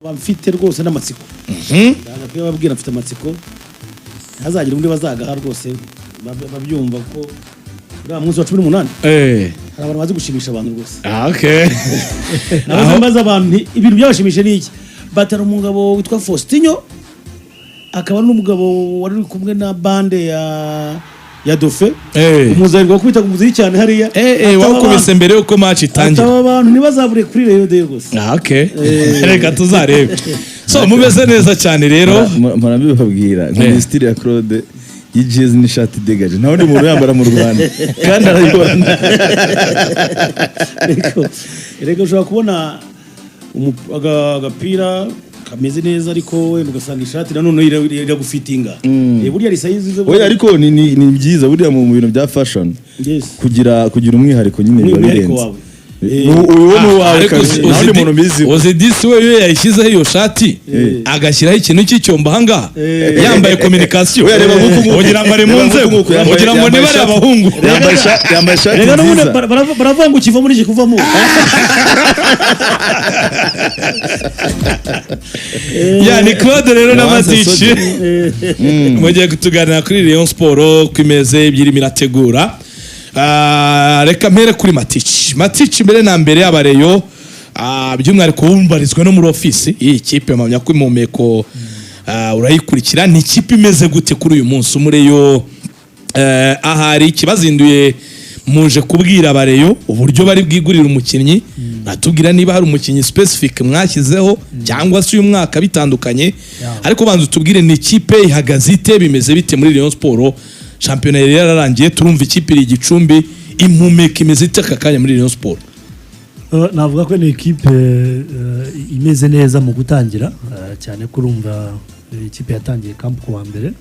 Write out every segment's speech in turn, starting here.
bamfite rwose n'amatsiko ndagakwiye babwira mfite amatsiko hazagira undi bazagaha rwose babyumva ko uriya munsi wa 18 hari abantu bazi gushimisha abantu rwose okay naho mbaza abantu ibintu byabashimishe niki batara umugabo witwa Faustinho akaba n'umugabo wari kumwe na bande ya Dofe umuzanirwa kubita kumuziri cyane hariya wakubise mbere yuko match itangira abantu ntibazabure kuri Rayon de rwose okay reka tuzarebe so mumeze neza cyane rero murabibabwira nka style ya Claude y'ijezi n'ishati degaje naho ndi mu yambara mu Rwanda kandi arayibona reka ushobora kubona agapira kameze neza ariko wenda ugasanga ishati nanone iragufitinga buriya risayize oya ariko ni byiza buriya mu bintu bya fashion kugira umwihariko nyine birenze uwo wawe kazi naho umuntu bizi Ozedisi we yayishyizeho iyo shati agashyiraho ikintu cy'icyomba hanga yambaye communication ugira ngo ari mu nzego ugira ngo niba ari abahungu yambaye shati nziza baravanga ukiva muri iki kuvamo yani Claude rero n'amatici mugiye kutuganira kuri Rayon Sport kwimeze ibyiri mirategura reka mpere kuri Matici mbere na mbere y'abareyo by'umwihariko wumbarizwa no muri office iyi kipe mpamya ko impumeko urayikurikira ni ikipe imeze gute kuri uyu munsi umureyo ahari kibazinduye muje kubwira abareyo uburyo bari bwigurira umukinnyi natubwira niba hari umukinnyi specific mwashyizeho cyangwa se uyu mwaka bitandukanye ariko banza utubwire ni ikipe ihagaze ite bimeze bite muri Rayon Sport shampiyona yari yararangiye turumva ikipe iri Gicumbi impumeka imeze ite akakanya muri Rayon Sport navuga ko ni ikipe imeze neza mu gutangira cyane kurumva ikipe yatangiye camp ku wa mbere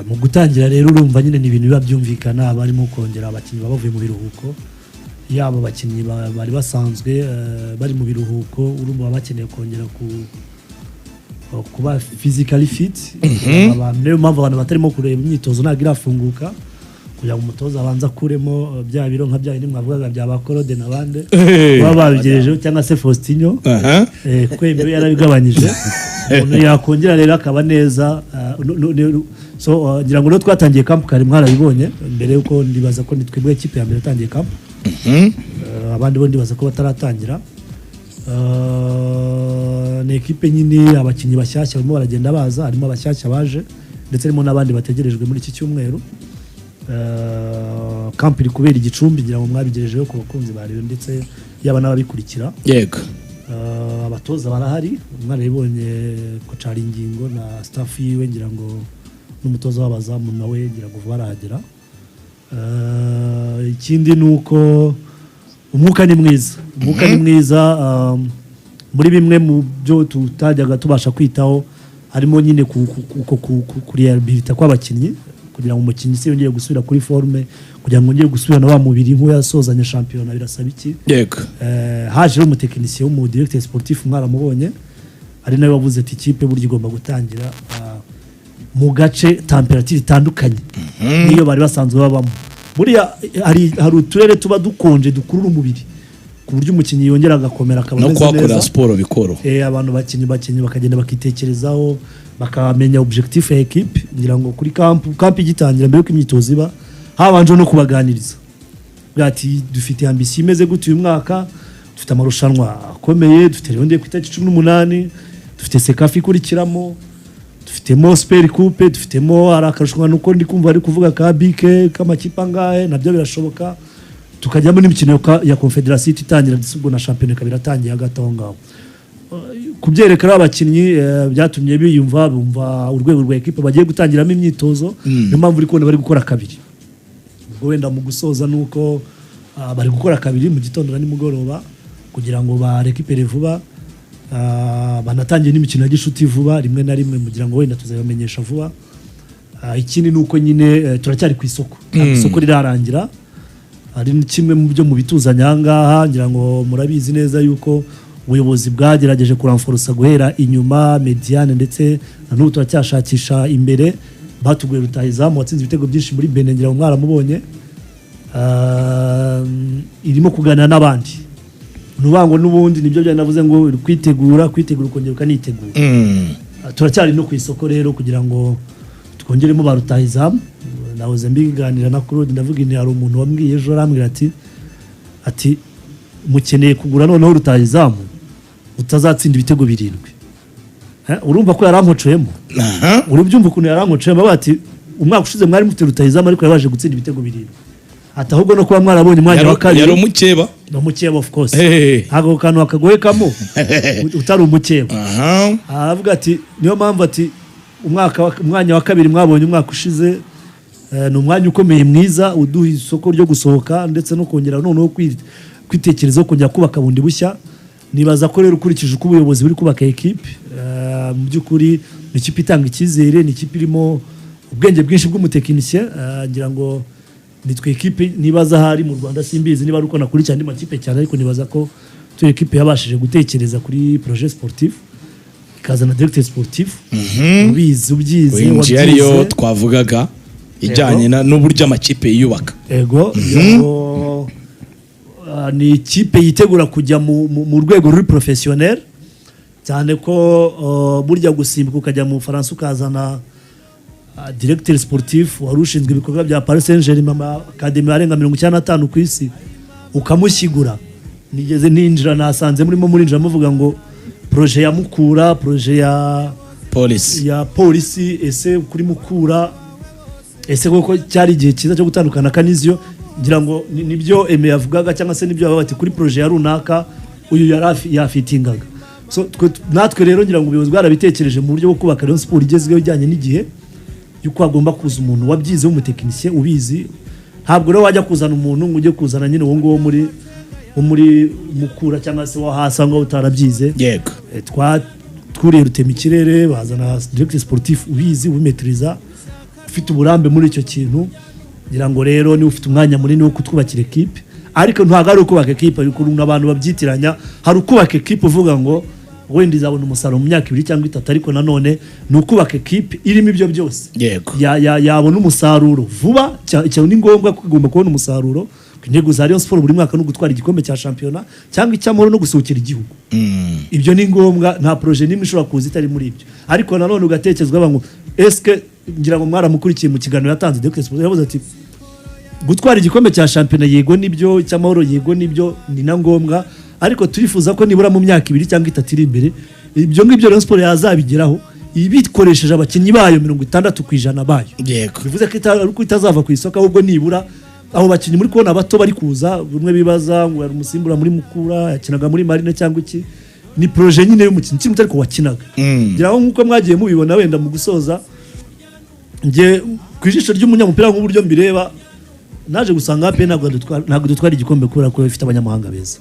mu gutangira rero urumva nyine ni ibintu biba byumvikana barimo kongera abakinnyi bavuye mu biruhuko yabo abakinnyi bari basanzwe bari mu biruhuko urumva bakeneye kongera kuba physically fit niyo mpamvu abantu batarimo kureba imyitozo ntabwo irafunguka kugira ngo umutoza abanza kuremo bya biro nka bya bindi mwavugaga bya bakorode n'abandi baba babigerejeho cyangwa se Faustinho kuko ibyo yarabigabanyije umuntu yakongera rero akaba neza so ngira ngo rero twatangiye camp kare mwarabibonye mbere yuko ndibaza ko nitwebwe ikipe ya mbere yatangiye camp abandi bo ndibaza ko bataratangira ni ekipe nyine abakinnyi bashyashya barimo baragenda baza harimo abashyashya baje ndetse harimo n'abandi bategerejwe muri iki cyumweru camp iri kubera Igicumbi ngira ngo mwabigerejeho ku bakunzi ba Rayon ndetse yaba n'ababikurikira yego abatoza barahari mwarabibonye ko cari ingingo na staff yiwe ngira ngo n'umutoza w'abazamu nawe ngira ngo barahagera ikindi nuko umwuka ni mwiza muri bimwe mu byo tutajyaga tubasha kwitaho harimo nyine kurehabilita kw'abakinnyi kugira ngo umukinnyi se yongere gusubira kuri forme kugira ngo yongere gusubirana wa mubiri nk'uko yasozanye shampiyona birasaba iki yego haje umutekinisiye w'umu directeur sportif mwaramubonye ari nawe wavuze ati ikipe buryo igomba gutangira mu gace temperature itandukanye niyo bari basanzwe babamo buriya hari uturere tuba dukonje dukurura umubiri ku buryo umukinnyi yongera agakomera akabona neza no kwakora siporo bikoro abantu bakinnyi bakagenda bakitekerezaho bakamenya objectif ya equipe ngira ngo kuri camp igitangira mbere ko imyitozo iba habanje no kubaganiriza bati dufite ambition imeze gute uyu mwaka dufite amarushanwa akomeye dufite Rayon ku itariki 18 dufite Sekafi ikurikiramo dufitemo Super Coupe dufitemo arakarushanwa nuko ndi kumva ari kuvuga ka BK k'amakipe ngahe nabyo birashoboka tukajyamo n'imikino ya Confederation itangira disubwo na championnat kabira tangiye hagati aho ngaho kubyerekana abakinnyi byatumye biyumva bumva urwego rwa equipe bagiye gutangiramo imyitozo niyo mpamvu uri kubona bari gukora kabiri ubwo wenda mu gusoza nuko bari gukora kabiri mu gitondo na nimugoroba kugira ngo barekipere vuba banatangiye n'imikino ya gishuti vuba rimwe na rimwe kugira ngo wenda tuzabamenyesha vuba ikindi nuko nyine turacyari ku isoko rirarangira ari kimwe mu byo mu bituzanya ahangaha ngira ngo murabizi neza yuko ubuyobozi bwagerageje kuramforosa guhera inyuma mediane ndetse na n'ubu turacyashakisha imbere batuguye rutahizamu watsinze ibitego byinshi muri Benin ngira ngo mwaramubonye irimo kuganira n'abandi nubango nubundi nibyo bya navuze ngo kwitegura ukongera ukanitegura turacyari no ku isoko rero kugira ngo twongeremo ba rutahizamu nahoze mbiganira na Claude ndavuga ni hari umuntu wambwiye ejo arambwira ati mukeneye kugura noneho rutahizamu utazatsinda ibitego 7 urumva ko yarampocoyemo urubyumva ukuntu yarampocoyemo bati umwaka ushize mwari mufite rutahizamu ariko yabaje gutsinda ibitego 7 ati ahubwo no kuba mwarabonye umwanya wa kabiri yari umukeba no mukeba of course hago kantu akagohekamo utari umukeba avuga ati niyo mpamvu ati umwanya wa kabiri mwabonye umwaka ushize ni umwanya ukomeye mwiza uduha isoko ryo gusohoka ndetse no kongera noneho kwitekerezo kongera kubaka bundi bushya nibaza ko rero ukurikije uko ubuyobozi buri kubaka equipe mu byukuri ni ikipe itanga icyizere ni ikipe irimo ubwenge bwinshi bw'umutekinisiye ngira ngo nitwe equipe nibaza hari mu Rwanda simbizi niba ruko nakurikira andi makipe cyane ariko nibaza ko tu equipe yabashije gutekereza kuri projet sportif ikazana directeur sportif ubizi ubyize wabyize twavugaga ijyanye n'uburyo amakipe yubaka ni ikipe yitegura kujya mu rwego ruri professionnel cyane ko burya gusimbuka ukajya mu Faransa ukazana directeur sportif warushinzwe ibikorwa bya Paris Saint-Germain academy arenga 95 ku isi ukamushyigura nigeze ninjira nasanze murimo murinjira muvuga ngo projet ya Mukura projet ya polisi ese kuri Mukura ese koko cyari igihe cyiza cyo gutandukana kanizio ngira ngo nibyo Eme yavugaga cyangwa se nibyo bati kuri projet ya runaka uyu yafitingaga so natwe rero ngira ngo ubuyobozi bwarabitekereje mu buryo bwo kubaka Rayon Sport igezweho ijyanye n'igihe yuko agomba kuza umuntu wabyize w'umutekinisiye ubizi ntabwo rero wajya kuzana umuntu ngo ujye kuzana nyine uwo ngo muri Mukura cyangwa se wahasanga utarabyize yego twuriye rutema ikirere bazana directeur sportif ubizi ubimetriza ufite uburambe muri icyo kintu ngira ngo rero ni ufite umwanya munini wo kutwubakira equipe ariko ntago ari ukubaka equipe ariko abantu babyitiranya hari ukubaka equipe uvuga ngo wenda izabona umusaruro mu myaka 2 cyangwa 3 ariko nanone ni ukubaka equipe irimo ibyo byose yego yabona umusaruro vuba cyane ni ngombwa kugomba kubona umusaruro intego za Rayon Sport buri mwaka no gutwara igikombe cya championa cyangwa icyamoro no gusohokera igihugu ibyo ni ngombwa nta projet nimwe ishobora kuza itari muri ibyo ariko nanone ugatekerezwa ngo eske ngira ngo mwaramukurikiye mu kiganiro yatanze Dr. Sport yavuze ati gutwara igikombe cya championa yego nibyo cyamahoro yego nibyo ni na ngombwa ariko turifuza ko nibura mu myaka 2 cyangwa 3 iri imbere ibyo ngibyo Rayon Sport yazabigeraho ibikoresheje abakinnyi bayo 60% bayo yego bivuze ko itazava ku isoko ahubwo nibura aho bakinnyi muri kubona bato bari kuza bumwe bibaza ngo yari umusimbura muri Mukura yakinaga muri Marine cyangwa iki ni projet nyine y'umukinnyi kimwe ariko wakinaga ngira ngo nkuko mwagiye mubibona wenda mu gusoza nge kwijisho ry'umunyamupira nk'uburyo mbireba naje gusanga pe ntabwo dutwara igikombe kubera ko ifite abanyamahanga beza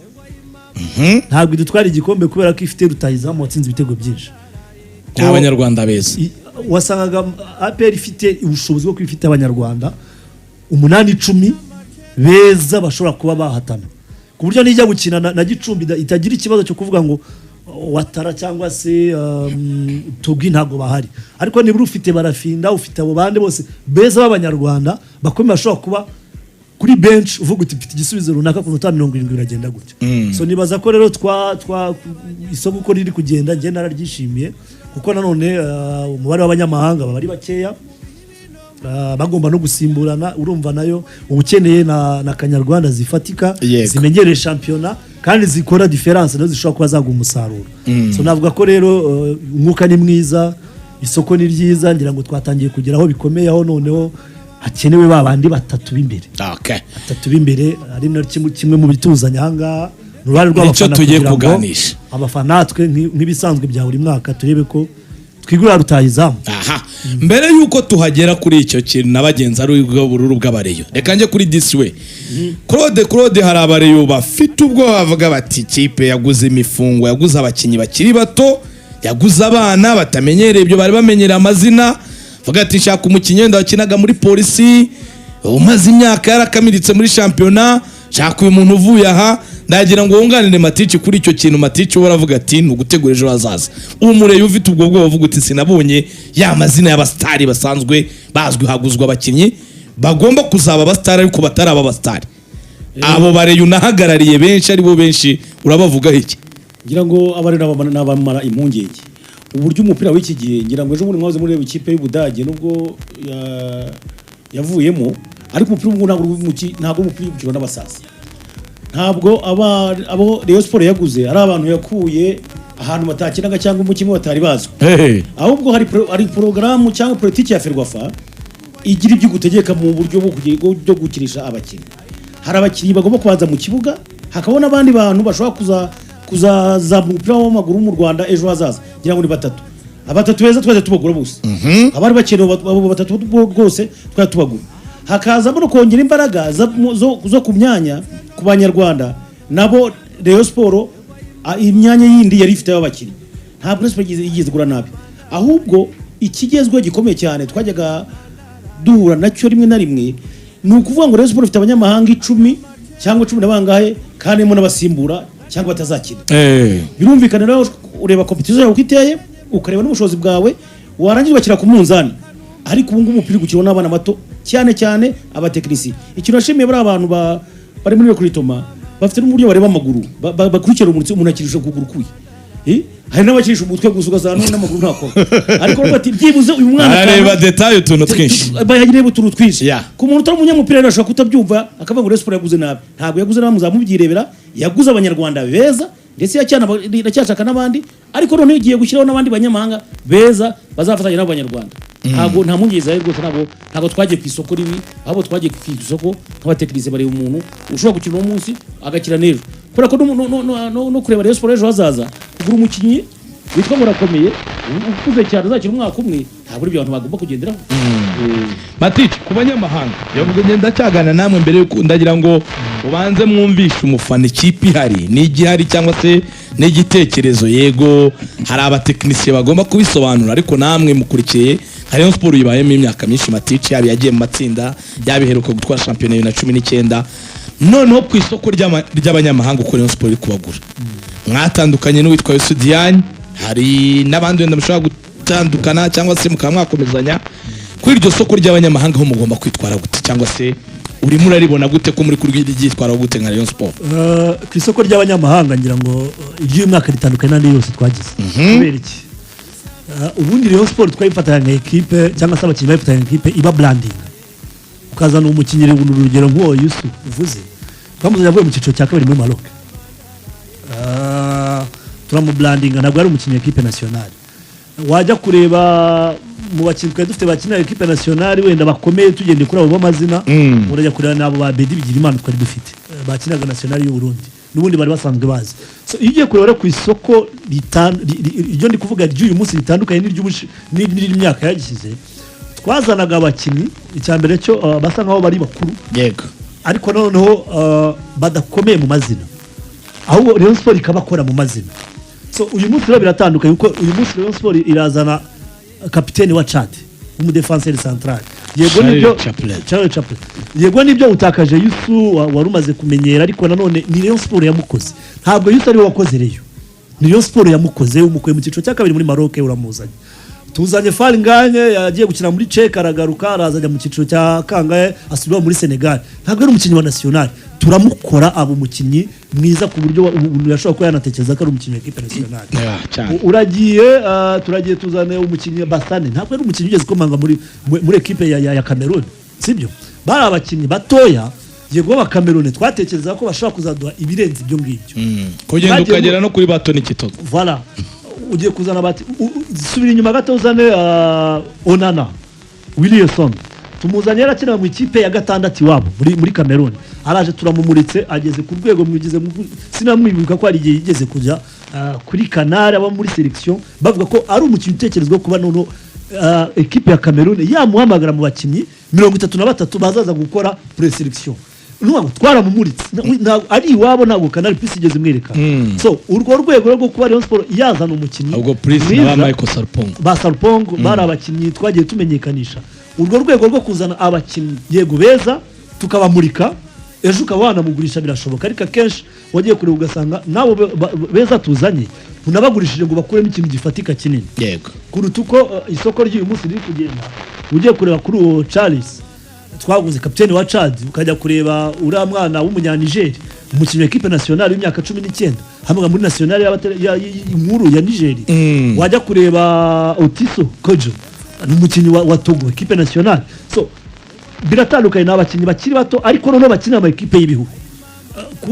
ntabwo dutwara igikombe kubera ko ifite rutahizamu watsinze ibitego byinshi abanyarwanda beza wasangaga APR ifite ubushobozi bwo kwifite abanyarwanda 8-10 beza bashobora kuba bahatana ku buryo nijya gukina na Gicumbi itagira ikibazo cyo kuvuga ngo watara cyangwa se Togi ntago bahari ariko nibura ufite Barafinda ufite abo bande bose beza b'abanyarwanda bakomeye bashobora kuba kuri bench uvuga uti mfite igisubizo runaka ku 70 biragenda gutyo so nibaza ko rero isoko uko riri kugenda nge nararyishimiye kuko nanone umubare w'abanyamahanga bari bakeya bagomba no gusimburana urumva nayo ubukeneye na Kanyarwanda zifatika zimenyereye championa kandi zikora difference nazo zishobora kuba zaguha umusaruro so navuga ko rero umwuka ni mwiza isoko ni ryiza ngira ngo twatangiye kugera aho bikomeye aho noneho hakenewe babandi batatu b'imbere batatu b'imbere ari no kimwe mu bituzanya hanga uruhare rw'abafana tugiye kuganisha abafana natwe nk'ibisanzwe bya buri mwaka turebe ko twigura rutahizamu mbere yuko tuhagera kuri icyo kintu nabagenza ari ubururu bw'abareyo reka nje kuri this way Claude hari abareyo bafite ubwo bavuga bati ikipe yaguze imifungo yaguze abakinyi bakiri bato yaguze abana batamenyereye ibyo bari bamenyereye amazina vuga ati nshaka umukinyi wenda wakinaga muri polisi umaze imyaka yarakamiritse muri championa nshaka uyu muntu uvuye aha ndagira ngo wunganire Matici kuri icyo kintu Matici waravuga ati nugutegura ejo hazaza umureye ufite ubwo bwo bavuga uti sinabonye ya mazina y'abastari basanzwe bazwi haguzwa abakinyi bagomba kuzaba abastari ariko batari aba bastari abo bare unahagarariye benshi ari bo benshi urabavuga iki ngira ngo abari n'abamara impungenge uburyo umupira w'iki gihe ngira ngo ejo muri mwaze muri ikipe y'Ubudage nubwo yavuyemo ariko umupira ntabwo umupira w'ukiro n'abasaza ntabwo abo Rayon Sport yaguze ari abantu yakuye ahantu batakinaga cyangwa umukino batari bazwi ahubwo hari porogaramu cyangwa politiki ya Ferwafa igira ibyo gutegeka mu buryo bwo gukirisha abakinnyi hari abakinnyi bagomba kubanza mu kibuga hakabona abandi bantu bashobora kuzaza umupira w'amaguru mu Rwanda ejo hazaza ngira ngo ni batatu beza twaje tubagura bose abari bakenewe batatu rwose twaje tubagura hakazamo no kongera imbaraga zo ku myanya ku banyarwanda nabo Rayon Sport imyanya yindi yari ifite abakinnyi ntabwo Rayon Sport igeze gura nabi ahubwo ikigezweho gikomeye cyane twajyaga duhura nacyo rimwe na rimwe ni ukuvuga ngo Rayon Sport ifite abanyamahanga 10 cyangwa 10 nabangahe kandi mo n'abasimbura cyangwa batazakina birumvikana rero ureba competition yawe ukiteye ukareba n'ubushobozi bwawe warangiza bakira ku munzani ariko ubu ngubu umupira gukirwa n'abana bato cyane abatekinisi ikintu nashimiye bari abantu bari muri Recruitment bafite n'uburyo bareba amaguru bakurikira umuntu akirisha kuguru kuye hari n'abakirisha umutwe gusa ugasanga n'amaguru ntakora ariko bati byibuze uyu mwana areba detail utuntu twinshi bayagireba utuntu twinshi ku muntu utari umunyamupira rero ashobora kutabyumva akavuga ngo Rayon Sport yaguze nabi ntabwo yaguze nabi muzamubyirebera yaguze abanyarwanda beza ndetse yacyashaka n'abandi ariko none igiye gushyiraho n'abandi banyamahanga beza bazafatanya n'abanyarwanda ntabwo nta mpungenge zawe rwose ntabwo twagiye ku isoko ribi ahubwo twagiye ku isoko nk'abatekinisiye bareba umuntu ushobora gukina uno munsi agakira n'ejo kubera ko no kureba Rayon Sport ejo hazaza kugura umukinnyi witwa murakomeye ukuze cyane azakira umwaka umwe ntabwo ari ibyo abantu bagomba kugenderaho Matici ku banyamahanga yavuga ngenda cyagana namwe mbere yuko ndagira ngo ubanze mwumvishe umufana ikipe ihari n'igihari cyangwa se n'igitekerezo yego hari abatekinisiye bagomba kubisobanura ariko namwe mukurikiye Rayon Sport yibayemo imyaka myinshi Matici yabi yagiye mu matsinda yabiheruka gutwara shampiyona 2019 noneho ku isoko ry'abanyamahanga uko Rayon Sport iri kubagura mwatandukanye n'uwitwa Yusudiane hari n'abandi wenda mushobora gutandukana cyangwa se mukamwakomezanya kuri iryo soko ry'abanyamahanga ho mugomba kwitwara gute cyangwa se urimo uraribona gute ko muri kurwitwara gute nka Rayon Sport ku isoko ry'abanyamahanga ngira ngo iry'uyu mwaka ritandukanye n'andi yose twagize kubera iki ubundi Rayon Sport twayifatanya nka equipe cyangwa se abakinnyi bayifatanya nka equipe iba branding ukazana umukinnyi urugero nk'uwo Yusuf uvuze twamuzanye avuye mu cyiciro cya kabiri muri Maroc turamubrandinga ntabwo ari umukinnyi w'equipe nationale wajya kureba mu bakinnyi twari dufite bakinira equipe nationale wenda bakomeye tugendeye kuri abo b'amazina urajya kureba nabo ba Bedi Bigirimana twari dufite bakinaga nationale y'u Burundi n'ubundi bari basanzwe bazi so iyo ugiye kureba ku isoko iryo ndi kuvuga ry'uyu munsi ritandukanye n'imyaka yagize twazanaga abakinnyi icyambere cyo basa nkaho bari bakuru yego ariko noneho badakomeye mu mazina ahubwo Rayon Sport ikabakora mu mazina so uyu munsi rero biratandukanye kuko uyu munsi Rayon Sport irazana kapiteni wa Chad umudefenseur central yego nibyo Charles Chaplin yego nibyo utakaje Yusu wari umaze kumenyera ariko nanone ni Rayon Sport yamukoze ntabwo Yusu ari we wakoze reyo ni Rayon Sport yamukoze umukuye mu cyiciro cya kabiri muri Maroc uramuzanye tuzanye Falinganye yagiye gukina muri Czech aragaruka arazajya mu cyiciro cya kangahe asubira muri Senegal ntabwo ari umukinnyi wa national turamukora abo mukinnyi mwiza ku buryo umuntu yashobora kuba yanatekereza ko ari umukinnyi w'equipe nationale uragiye turagiye tuzane umukinnyi Basane ntabwo ari umukinnyi ugeze komanga muri equipe ya Cameroon sibyo bari abakinnyi batoya yego ba Cameroon twatekereza ko bashobora kuzaduha ibirenze ibyo ngibyo kugenda ukagera no kuri bato n'ikitoto voilà ugiye kuzana bati subira inyuma gato uzane Onana Williamson tumuzanye yarakina mu ikipe ya gatandatu wabo muri Cameroon araje turamumuritse ageze ku rwego mwigize sinamwibuka ko ari igihe yigeze kujya kuri Canal aba muri selection bavuga ko ari umukinnyi utekerezwa kuba nono equipe ya Cameroon yamuhamagara mu bakinnyi 33 bazaza gukora pre-selection nuko twaramumuritse ari iwabo ntabwo Canal Plus igeze mwereka so urwo rwego rwo kuba Rayon Sport yazana umukinnyi ubwo Prince na Michael Sarpong ba Sarpong bari abakinnyi twagiye tumenyekanisha urwo rwego rwo kuzana abakinnyi yego beza tukabamurika ejo ukabana mugurisha birashoboka ariko kenshi wagiye kure ugasanga nabo beza tuzanye unabagurishije ngo bakuremo ikintu gifatika kinini yego kuruta uko isoko ry'uyu munsi riri kugenda ugiye kureba kuri uwo Charles twaguze kapiteni wa Chad ukajya kureba uriya mwana w'umunyanigeri umukinnyi wa equipe nationale w'imyaka 19 hamwe muri nationale inkuru ya Niger wajya kureba Otiso Kojo ni umukinnyi wa Togo equipe nationale so biratandukanye n'abakinnyi bakiri bato ariko noneho bakina ama equipe y'ibihugu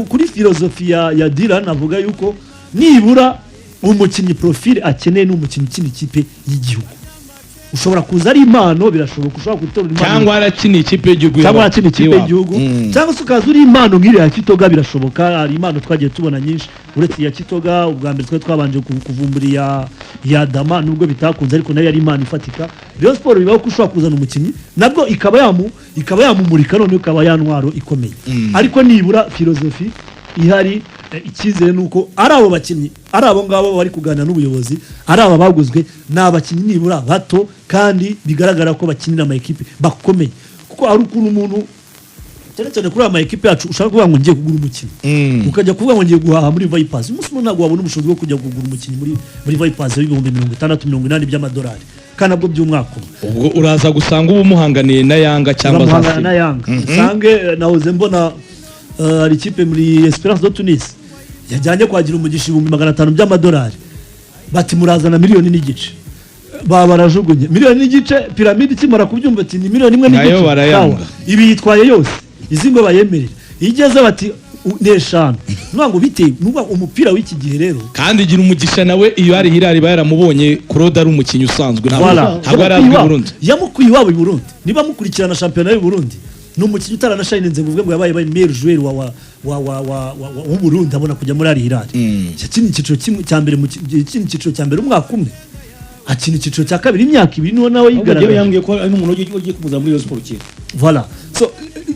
kuri filozofi ya Dylan avuga yuko nibura umukinnyi profile akeneye n'umukinnyi ukina ikipe y'igihugu ushobora kuza ari impano birashoboka ushobora gutora impano cyangwa arakina ikipe y'igihugu cyangwa arakina ikipe y'igihugu cyangwa se ukaza uri impano nk'iri ya Kitoga birashoboka hari impano twagiye tubona nyinshi uretse ya Kitoga ubwa mbere twabanje kuvumbura ya Dama nubwo bitakunze ariko nayo yari impano ifatika Rayon Sport bibaho ko ushobora kuzana umukinnyi nabwo ikaba yamumurika none ikaba yantwaro ikomeye ariko nibura filozofi ihari icyizere nuko ari abo bakinnyi ari abo ngabo bari kuganira n'ubuyobozi ari aba baguzwe n'abakinnyi nibura bato kandi bigaragara ko bakinira ama equipe bakomeye kuko ari ukuntu umuntu cyane kuri ama equipe yacu ushaka kuvuga ngo ngiye kugura umukinnyi ukajya kuvuga ngo ngiye guhaha muri Vipers umunsi umwe ntabwo wabona ubushobozi bwo kujya kugura umukinnyi muri Vipers y'ibihumbi 60-80 by'amadolari kandi nabwo by'umwaka ubwo uraza gusanga umuhanganiye na Yanga cyangwa Zasi na Yanga usange nahoze mbona hari ikipe muri Esperance de Tunis yajyanye kwagira umugisha 500 by'amadolari bati murazana miliyoni n'igice barajugunye miliyoni n'igice piramide kimara kubyumva ati ni miliyoni imwe n'igice ibi yitwaye yose izingo bayemerera igeze bati n'eshanu nubwo bite nubwo umupira w'iki gihe rero kandi gira umugisha nawe iyo ari Hilal bayaramubonye Claude ari umukinnyi usanzwe ntabwo ari Burundi yamukuye iwabo i Burundi niba mukurikirana shampiyona y'u Burundi n'umukinnyi utaranashininze ngo yabaye meilleur joueur wa Burundi abona kujya muri Hilal yakini cyiciro cya mbere mu cyiciro cya mbere umwaka umwe akina icyiciro cya kabiri imyaka 2 niho nawe yigaragaje yambwiye ko ari umuntu ugiye kumuza muri Rayon Sport voilà so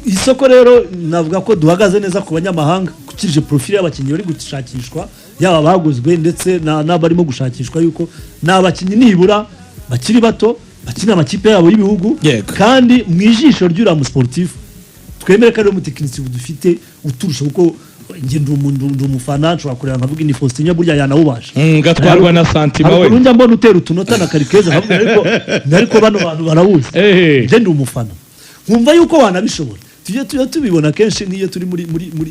isoko rero navuga ko duhagaze neza ku banyamahanga kukirije profile y'abakinnyi bari gushakishwa yaba baguzwe ndetse n'abarimo gushakishwa yuko n'abakinnyi nibura bakiri bato bakina amakipe yabo y'ibihugu kandi mu ijisho ry'ura mu sportif twemere ko ari umutekinisi dufite uturusha kuko ngende umuntu umufana nshobora kureba nkavuga ni Faustin burya yanawubasha gatwarwa na santima we ariko mbona utera utunota na karikeza nkavuga ariko bano bantu barabuze ngende umufana nkumva yuko wanabishobora tujye tubibona kenshi nk'iyo turi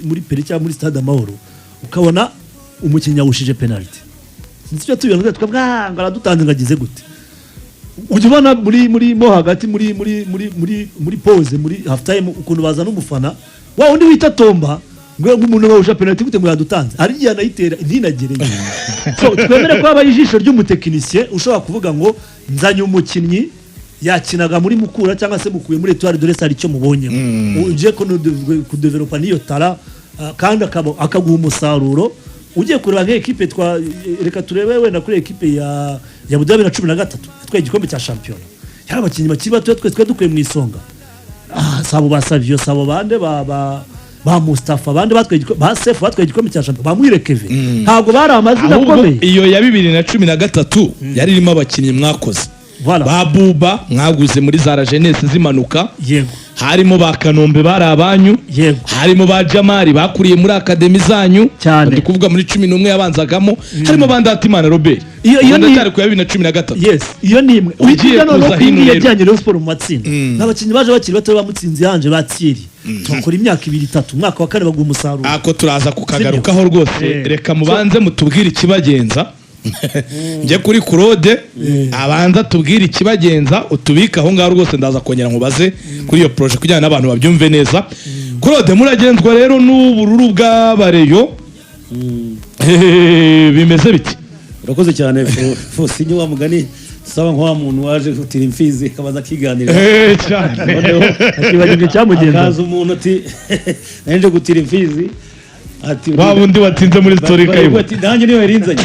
muri peri cyangwa muri stade Amahoro ukabona umukinnyi awushije penalty ntitujye tubibona tukabwa ngo aradutanze ngagize gute ujye ubona muri mo hagati muri pause muri half time ukuntu bazana umufana wa undi wita Tomba ngo umuntu bawusha penalty gute ngo yadutanze ari gihe anayitera ntinagereye so twemere ko abaye ijisho ry'umutekinisiye ushobora kuvuga ngo nzanye umukinnyi yakinaga muri Mukura cyangwa se mukuye muri Etoile de l'Est ari cyo mubonye uje ku developer niyo tara kandi akaguha umusaruro ugiye kureba nk'equipe reka turebe wenda kuri equipe ya Budabi na 13 twaye igikombe cya champion yari abakinnyi bakiri bato twe dukuye mu isonga sabo basavio sabo bande ba Mustafa bande ba Sef batwaye igikombe cya champion bamwire Keve ntabwo bari amazina akomeye iyo ya 2013 yari irimo abakinnyi mwakoze ba Buba mwaguze muri za Jeunesse zimanuka yego harimo ba Kanombe bari abanyu yego harimo ba Jamari bakuriye muri akademi zanyu ndi kuvuga muri 11 yabanzagamo harimo Bandatimana Robert iyo ni cyari ku ya 2013 yes iyo ni imwe ugiye no kwingira yajyanye Rayon Sport mu matsinda n'abakinnyi baje bakiri bato bamutsinze hanje batsiri tukora imyaka 2-3 umwaka wa kane baguha umusaruro ako turaza kukagarukaho rwose reka mubanze mutubwire ikibagenza njye kuri Claude abanza tubwire ikibagenza utubika aho ngaho rwose ndaza kongera nkubaze kuri iyo project kujyana n'abantu babyumve neza Claude muragenzwa rero n'ubururu bw'abareyo bimeze biti urakoze cyane Faustin wa mugani saba nko wa muntu waje gutira imfizi kabaza kiganira cyane akibagije cyamugenza akaza umuntu ati nanje gutira imfizi ati wabundi watinze muri story kayibo ati nanjye niwe rinzanye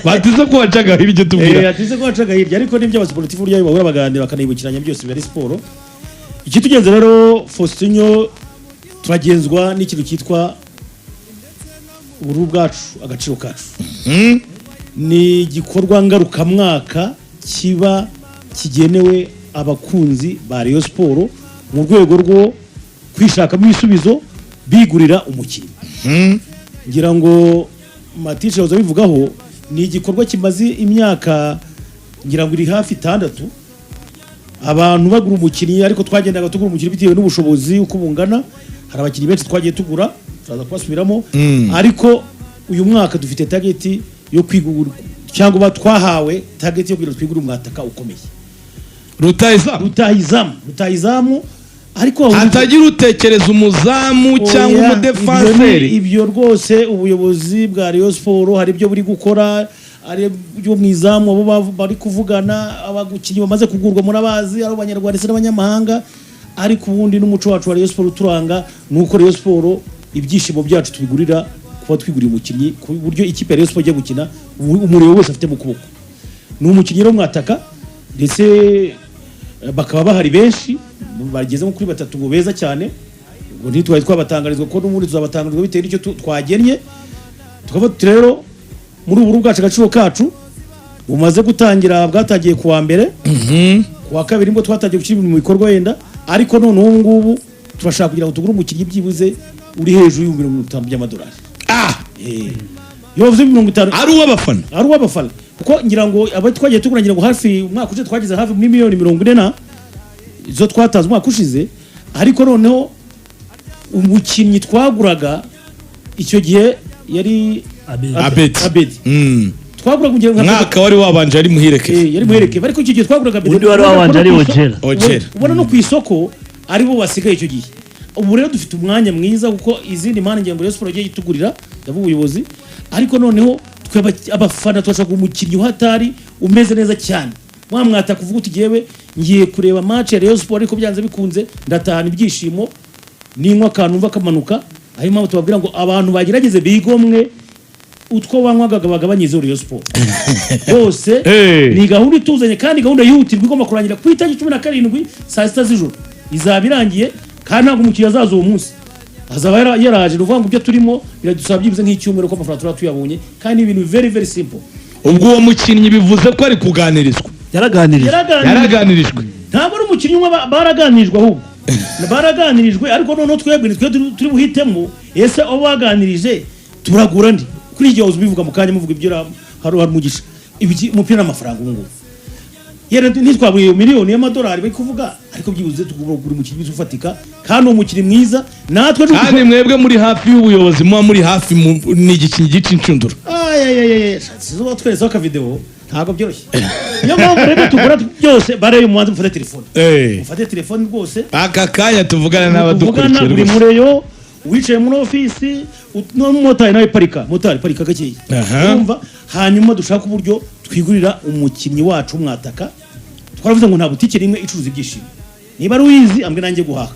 batize ko wacaga hirya tubwira atize ko wacaga hirya ariko nibyo abasportif burya bahura baganira bakanibukiranya byose bari siporo iki tugenze rero Faustin turagenzwa n'ikintu cyitwa ubururu bwacu agaciro kacu ni igikorwa ngarukamwaka kiba kigenewe abakunzi ba Rayon Sport mu rwego rwo kwishakamo ibisubizo bigurira umukinnyi ngira ngo Matisha waza bivugaho ni igikorwa kimaze imyaka ngira ngo iri hafi 6 abantu bagura umukinnyi ariko twagendaga tugura umukinnyi bitewe n'ubushobozi uko bungana. Hari abakinnyi benshi twagiye tugura turaza kubasubiramo ariko uyu mwaka dufite target yo kwigura cyangwa twahawe target yo kugira twigura umwataka ukomeye. Rutahizamu ariko hatagira utekereza umuzamu cyangwa umudefanseri. Ibyo rwose ubuyobozi bwa Rayon Sport hari ibyo buri gukora, ari byo mwizamu abo bari kuvugana, abagukinyi bamaze kugurwa muri abazi ari abanyarwanda ndetse n'abanyamahanga. Ariko ubundi n'umuco wacu wa Rayon Sport turanga nuko Rayon Sport ibyishimo byacu tubigurira kuba twiguriye umukinnyi ku buryo ikipe ya Rayon Sport igiye gukina umuriro wese afite mu kuboko. Ni umukinnyi ro mwataka ndetse bakaba bahari benshi bageze kuri batatu ngo beza cyane, ngo ntitwaye twabatangarizwa ko n'ubundi tuzabatangarizwa bitewe n'icyo twagennye. Tukaba rero muri ubu bwacu agaciro kacu bumaze gutangira, bwatagiye kuwa mbere kuwa kabiri ngo twatagiye gushyira mu bikorwa yenda, ariko none ubu ngubu turashaka kugira ngo tugure umukinnyi byibuze uri hejuru y'$50 by'amadolari. Yovuze 50 ari uw'abafana kuko ngira ngo aba twagiye tugura ngira ngo hafi umwaka ushize twagize hafi $140 izo twataze umwaka ushize, ariko noneho umukinnyi twaguraga icyo gihe yari Abedi. Twaguraga kugira ngo mwaka wari wabanje ari Muhireke. Yari Muhireke ariko icyo gihe twaguraga Abedi. Undi wari wabanje ari Ojera. Ubona no ku isoko ari bo basigaye icyo gihe. Ubu rero dufite umwanya mwiza kuko izindi mpande ngengo Rayon Sport yagiye itugurira yabu ubuyobozi, ariko noneho twe abafana twashaka umukinnyi uhatari umeze neza cyane. Mwamwata kuvuga uti jewe ngiye kureba match ya Rayon Sport ariko byanze bikunze ndatahana ibyishimo ninkwa kanumva kamanuka. Ayo mpamvu tubabwira ngo abantu bagerageze bigomwe utwo banywaga bagabanyize Rayon Sport bose. Ni gahunda ituzanye kandi gahunda yihutirwa igomba kurangira ku itariki 17 saa 6 z'ijoro izaba irangiye, kandi ntabwo umukiriya azaza uwo munsi azaba yaraje. Uvuga ngo ibyo turimo biradusaba byibuze nk'icyumweru ko amafaranga tuyabonye, kandi ibintu very very simple. Ubwo uwo mukinnyi bivuze ko ari kuganirizwa. Yaraganirijwe. Ntabwo ari umukinnyi umwe baraganirijwe, ahubwo baraganirijwe, ariko noneho twebwe turi buhitemo ese abo baganirije turagura ndi kuri igihe ubivuga mu kanya muvuga ibyo hari umugisha umupira n'amafaranga ubu ngubu yera ntitwabuye miliyoni y'amadolari bari kuvuga, ariko byibuze tugura umukinnyi ufatika kandi umukinnyi mwiza natwe. Kandi mwebwe muri hafi y'ubuyobozi muba muri hafi ni igikinyi gicinshundura. Sizo twereza aka video ntabwo byoroshye. Niyo mpamvu rero tugura byose bareye umuhanzi mufate telefone. Ufate telefone rwose aka kanya tuvugana n'abadukurikiye buri mureyo wicaye muri ofisi n'umumotari nawe parika gakeya urumva, hanyuma dushaka uburyo twigurira umukinnyi wacu mwataka. Twaravuze ngo nta butike rimwe icuruza ibyishimo, niba ari uyizi ambwe nanjye guhaha.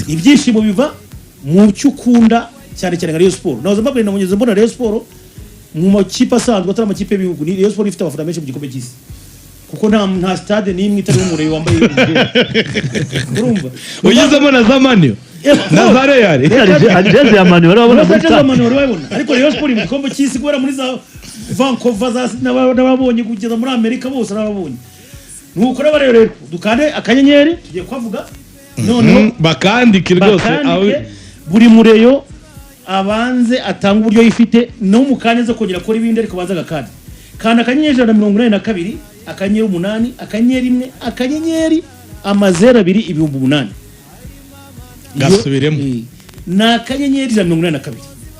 Ibyishimo biva mu cyo ukunda cyane cyane nka Rayon Sport. Nazo mbabwira namugeze mbona Rayon Sport mu makipe asanzwe atari amakipe y'ibihugu, ni Rayon Sport ifite abafana benshi mu gikombe cy'isi kuko nta stade n'imwe itari umureyo wambaye urumva. Ugizemo na Zamanio na Zareal Jeze ya Manu barabona ariko Rayon Sport mu gikombe cy'isi kubera muri za Vancouver n'ababonye kugeza muri Amerika bose n'ababonye. Nuko rero dukande akanyenyeri tugiye kwavuga noneho bakandike rwose buri mureyo abanze atanga uburyo yifite no mukane zo kongera kora ibindi, ariko baza gakandi kandi akanyenyeri 182 akanyenyeri 8 akanyenyeri 1 akanyenyeri 2 gasubiremo na akanyenyeri 182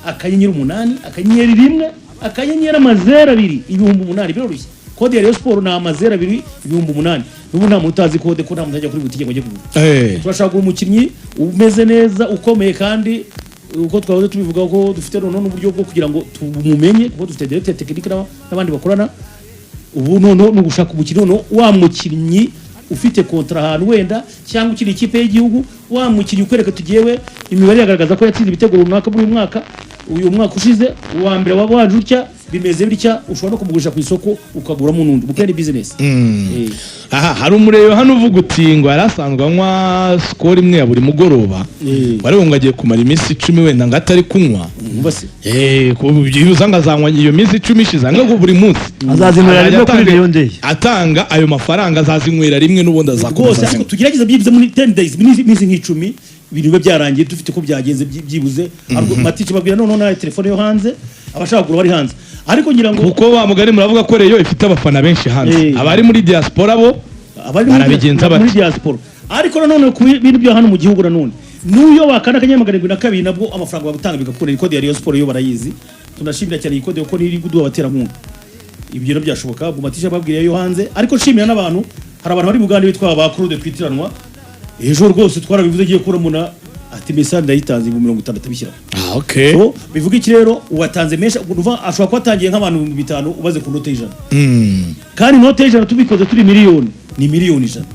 akanyenyeri 8 akanyenyeri 1 akanyenyeri 2 biroroshye. Kode ya Rayon Sport na 2 n'ubu nta mutazi kode ko nta mutajya kuri butike ngo ajye kugura. Turashaka umukinnyi umeze neza ukomeye, kandi uko twahoze tubivuga ko dufite noneho n'uburyo bwo kugira ngo tumumenye kuko dufite directeur technique n'abandi bakorana. Ubu noneho no gushaka umukinnyi noneho wa mukinnyi ufite kontra ahantu wenda cyangwa ukiri ikipe y'igihugu, wa mukinnyi ukwereka tugiyewe imibare yagaragaza ko yatsinze ibitego runaka muri uyu mwaka ushize uwa mbere wabanje utya bimeze bitya, ushobora no kumugurisha ku isoko ukaguramo n'undi bukene business. Aha hari umureyo hano uvuga uti ngo yarasanzwe anywa skol imwe ya buri mugoroba, barebe ngo agiye kumara iminsi 10 wenda ngo atari kunywa. Usanga azanywa iyo minsi 10 ishize ngo buri munsi azazinywera rimwe kuri Rayon Day, atanga ayo mafaranga azazinywera rimwe n'ubundi azakomeza. Ariko tugerageza byibuze muri 10 days iminsi nk'icumi ibintu byarangiye dufite ko byagenze byibuze. Matici babwira none na telefone yo hanze abashaka kugura bari hanze, ariko ngira ngo kuko ba mugari muravuga ko Rayon ifite abafana benshi hanze, abari muri diaspora bo barabigenza muri diaspora ariko nanone ku bintu byo hano mu gihugu nanone nuyo wakana kanyamagana 72 nabwo amafaranga bagutanga bigakora ikode ya Rayon Sport yo barayizi tunashimira cyane ikode uko niri guduha batera mu ibyo no byashoboka Bumatisha babwiye yo hanze ariko shimira n'abantu hari abantu bari Buganda bitwa ba Claude twitiranwa ejo rwose twarabivuze giye kuramuna ati message ndayitanze 60 bishyira okay so bivuga iki rero uwatanze mesha kuva ashobora kwatangiye nk'abantu 500 ubaze ku note ijana kandi note ijana tubikoze turi miliyoni ni miliyoni ijana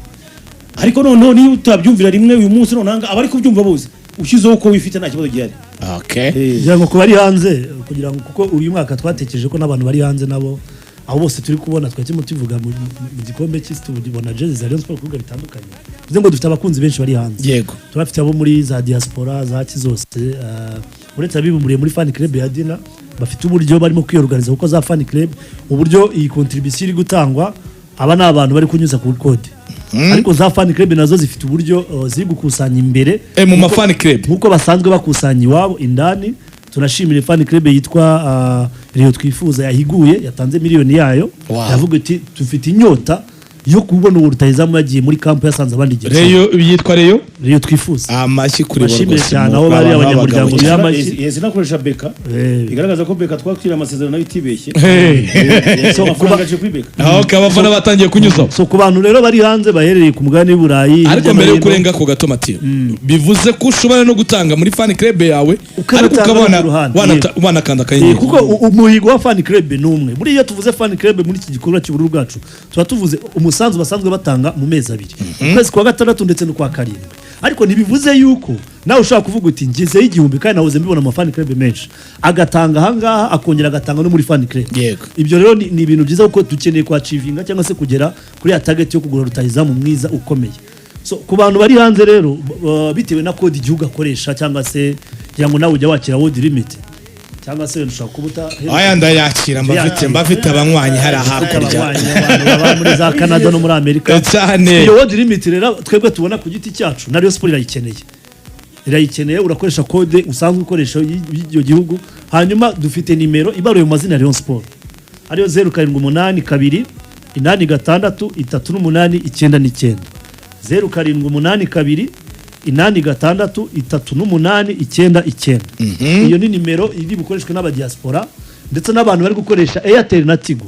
ariko noneho niyo utabyumvira rimwe uyu munsi nonanga abari kubyumva bose ushizeho uko wifite nta kibazo gihari okay kugira ngo kubari hanze kugira ngo kuko uyu mwaka twatekereje ko n'abantu bari hanze nabo aho bose turi kubona twakimo tuvuga mu gikombe cy'isi tubona jezi za Rayon Sport kuvuga bitandukanye bivuze ngo dufite abakunzi benshi bari hanze yego turafite abo muri za diaspora za kizose uretse abibumburiye muri fan club ya Dina bafite uburyo barimo kwiyorganiza kuko za fan club uburyo iyi contribution iri gutangwa aba n'abantu bari kunyuza ku code ariko za fan club nazo zifite uburyo ziri gukusanya imbere mu ma fan club nkuko basanzwe bakusanya iwabo indani tunashimira fan club yitwa Rio Twifuza yahiguye yatanze miliyoni yayo yavuga ati tufite inyota yo kubona urutayizamu yagiye muri camp yasanze abandi gihe Reyo yitwa Rio Twifuza amashyi kuri bashimire cyane aho bari abanyamuryango y'amashyi yesi nakoresha beka igaragaza ko beka twakira amasezerano y'itibeshye so kubangaje kuri beka aho kabafana batangiye kunyuza so ku bantu rero bari hanze bahereye ku mugani w'Uburayi ariko mbere yo kurenga ku gatomatiyo bivuze ko ushobora no gutanga muri fan club yawe ariko ukabona wanakanda kanye kuko umuhigo wa fan club numwe muri iyo tuvuze fan club muri iki gikorwa cy'ubururu bwacu tuba tuvuze umusanzu basanzwe batanga mu mezi abiri kwezi kwa gatandatu ndetse no kwa karindwi ariko ntibivuze yuko nawe ushaka kuvuga uti ngezeho igihumbi kandi nahoze mbibona mu fan club menshi agatanga ahangaha akongera agatanga no muri fan club ibyo rero ni ibintu byiza kuko dukeneye kwa achieving cyangwa se kugera kuri ya target yo kugura rutayizamu mwiza ukomeye so ku bantu bari hanze rero bitewe na code igihugu akoresha cyangwa se kugira ngo nawe ujya wakira world limit cyangwa se ushaka kubuta aya ndayakira mbafite abanywanyi hari hakurya baba muri za Canada no muri Amerika cyane iyo world limit rero twebwe tubona ku giti cyacu na Rayon Sport irayikeneye urakoresha code usanzwe ukoresha y'icyo gihugu hanyuma dufite nimero ibaruye mu mazina ya Rayon Sport ariyo 0782 86 38 0782 86 38 iyo ni nimero iri bukoreshwe n'abadiaspora ndetse n'abantu bari gukoresha Airtel na Tigo